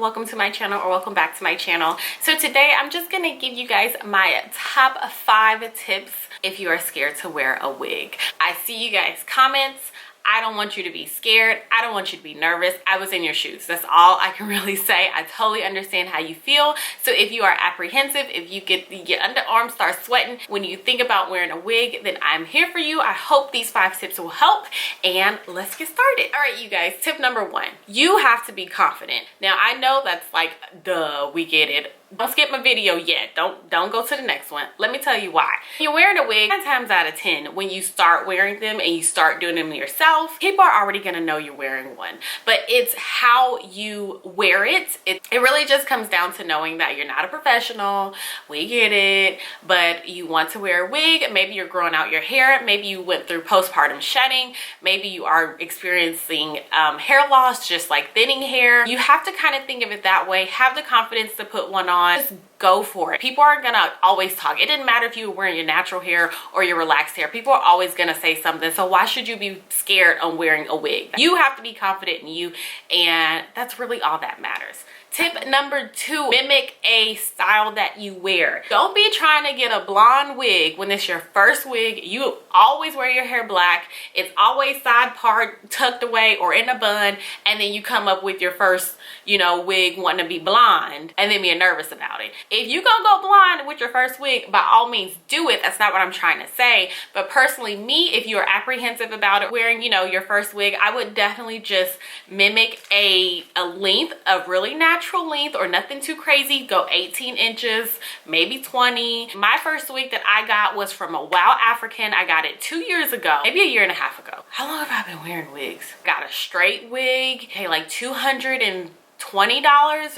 welcome to my channel, or welcome back to my channel. So today I'm just gonna give you guys my top 5 tips if you are scared to wear a wig. I see you guys comments. I don't want you to be scared. I don't want you to be nervous. I was in your shoes. That's all I can really say. I totally understand how you feel. So if you are apprehensive, if you get your underarms start sweating when you think about wearing a wig, then I'm here for you. I hope these 5 tips will help, and let's get started. All right, you guys, tip number 1, you have to be confident. Now I know that's like, duh, we get it. Don't skip my video yet. Don't go to the next one. Let me tell you why. You're wearing a wig 9 times out of 10, when you start wearing them and you start doing them yourself, people are already gonna know you're wearing one. But it's how you wear it. It really just comes down to knowing that you're not a professional. We get it. But you want to wear a wig. Maybe you're growing out your hair. Maybe you went through postpartum shedding. Maybe you are experiencing hair loss, just like thinning hair. You have to kind of think of it that way. Have the confidence to put one on. Just go for it. People are gonna always talk. It didn't matter if you were wearing your natural hair or your relaxed hair. People are always gonna say something. So why should you be scared on wearing a wig? You have to be confident in you, and that's really all that matters. Tip number 2, mimic a style that you wear. Don't be trying to get a blonde wig when it's your first wig. You always wear your hair black. It's always side part tucked away or in a bun, and then you come up with your first, wig wanting to be blonde and then being nervous about it. If you gonna go blonde with your first wig, by all means do it. That's not what I'm trying to say. But personally, me, if you're apprehensive about it wearing, your first wig, I would definitely just mimic a length, of really natural length, or nothing too crazy. Go 18 inches, maybe 20. My first wig that I got was from a Wild African. I got it 2 years ago, maybe a year and a half ago. How long have I been wearing wigs? Got a straight wig, paid like $220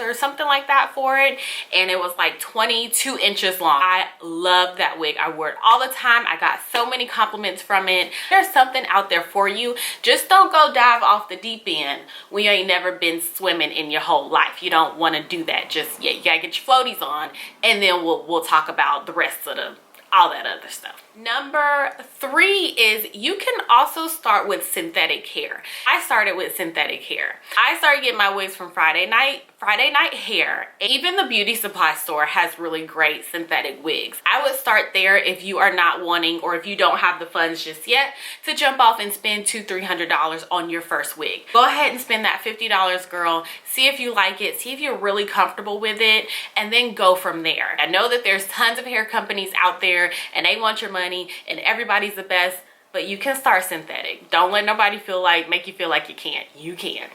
or something like that for it, and it was like 22 inches long. I love that wig. I wore it all the time. I got so many compliments from it. There's something out there for you. Just don't go dive off the deep end when you ain't never been swimming in your whole life. You don't want to do that just yet. You gotta get your floaties on, and then we'll talk about the rest of all that other stuff. Number 3 is you can also start with synthetic hair. I started with synthetic hair. I started getting my wigs from Friday Night Hair. Even the beauty supply store has really great synthetic wigs. I would start there if you are not wanting, or if you don't have the funds just yet to jump off and spend $200-300 on your first wig. Go ahead and spend that $50, girl. See if you like it. See if you're really comfortable with it, and then go from there. I know that there's tons of hair companies out there and they want your money and everybody's the best, but you can start synthetic. Don't let nobody make you feel like you can't. You can.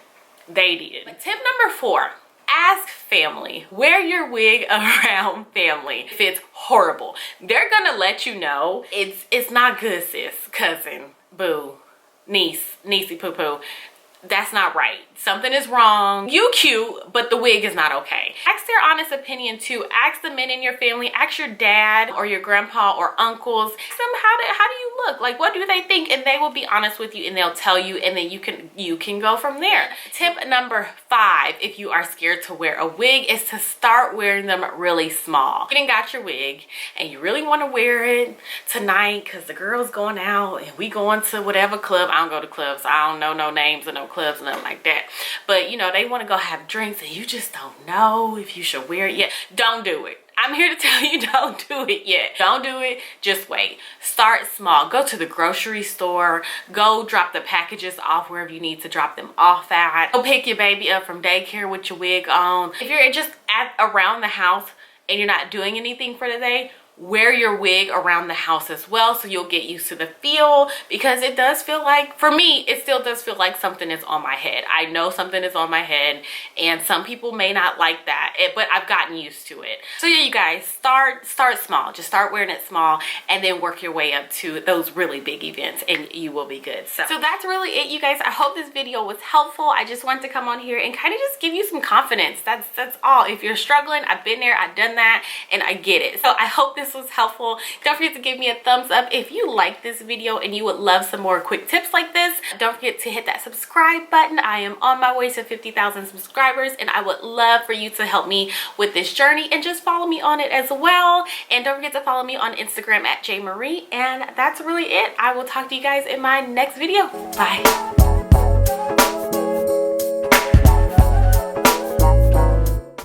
They did. Tip number 4, ask family. Wear your wig around family. If it's horrible, they're gonna let you know it's not good, sis, cousin, boo, niece, niecey poo poo. That's not right. Something is wrong. You cute, but the wig is not okay. Ask their honest opinion too. Ask the men in your family. Ask your dad or your grandpa or uncles. Ask them how do you look? Like, what do they think? And they will be honest with you, and they'll tell you, and then you can go from there. Tip number 5, if you are scared to wear a wig, is to start wearing them really small. You done got your wig and you really want to wear it tonight because the girl's going out and we going to whatever club. I don't go to clubs. I don't know no names of no clubs, nothing like that. But they want to go have drinks and you just don't know if you should wear it yet. Don't do it. I'm here to tell you, don't do it yet. Don't do it. Just wait. Start small. Go to the grocery store. Go drop the packages off wherever you need to drop them off at. Go pick your baby up from daycare with your wig on. If you're just around the house and you're not doing anything for the day, wear your wig around the house as well, so you'll get used to the feel, because it does feel like, for me, it still does feel like something is on my head. I know something is on my head, and some people may not like that, but I've gotten used to it. So yeah, you guys, start small. Just start wearing it small, and then work your way up to those really big events, and you will be good. So that's really it, you guys. I hope this video was helpful. I just wanted to come on here and kind of just give you some confidence. That's all. If you're struggling, I've been there, I've done that, and I get it. So I hope this was helpful. Don't forget to give me a thumbs up if you like this video and you would love some more quick tips like this. Don't forget to hit that subscribe button. I am on my way to 50,000 subscribers, and I would love for you to help me with this journey, and just follow me on it as well. And don't forget to follow me on Instagram at jmarie. And that's really it. I will talk to you guys in my next video. Bye.